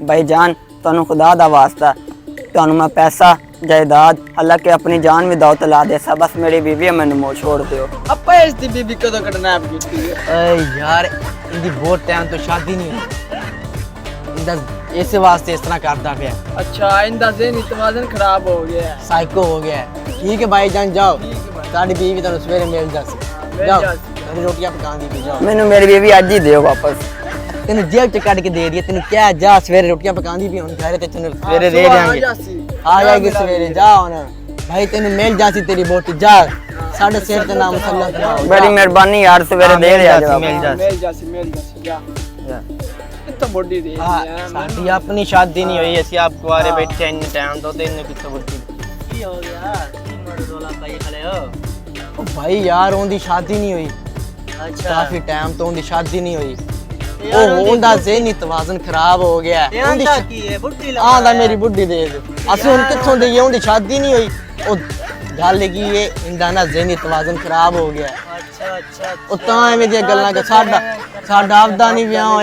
भाईजान तुहानू खुदा दा वास्ता तुहानू मैं पैसा जायदाद अल्लाह के अपनी जान भी दाव ला दे सा, बस मेरी बीवी मैंने मोह छोड़ दियो। अपा इसकी बीबी कदों कटना है यार इनकी बहुत टाइम तो शादी नहीं हुई, इंदा इस वास्ते इस तरह करता पे। अच्छा इंदा ज़हनी तवाज़ुन खराब हो गया है, साइको हो गया है। ठीक है भाईजान जाओ, साड़ी बीवी तुहानू सवेरे मिल जासी। जाओ मेरी रोटियां पका दी जाओ। मैनू मेरी बीवी अज ही दियो वापस। तेन जेब च कट के दे दिया, तेन क्या जा सवेरे रोटियां पका दी भी हुन घर ते तेन सवेरे दे देंगे। आ जाएगी सवेरे जा हुन भाई, तेन मिल जासी तेरी बोटी जा। साढ़े सिर ते नाम सल्लल्लाहु। बड़ी मेहरबानी यार, सवेरे दे रहा जा। मिल जासी जा कितना बॉडी दे साडी अपनी शादी नहीं हुई, ਅਸੀਂ ਆਪ ਕੁਆਰੇ बैठे इन टाइम तो तेन कित्थे बुटी की हो गया की मर रोला पाई खड़े हो। ओ भाई यार ओंदी शादी नहीं हुई, अच्छा काफी टाइम तो ओंदी शादी नहीं हुई। ओ ओंदा ज़हनी तवाज़ुन खराब हो गया है। ओंदी की है बुड्ढी लगा आंदा मेरी बुड्ढी दे दे, ਅਸੀਂ ਹੁਣ ਕਿੱਥੋਂ ਦੇਈਏ, ओंदी शादी नहीं हुई। ओ ਗੱਲ ਕੀ ਇਹ ਇੰਦਾ ਨਾ ज़हनी तवाज़ुन खराब हो गया। अच्छा अच्छा ਉਹ ਤਾਂ ਐਵੇਂ ਦੀਆਂ ਗੱਲਾਂ ਕਿ ਸਾਡਾ ਆਪਦਾ ਨਹੀਂ ਵਿਆਹ ਹੋਇਆ।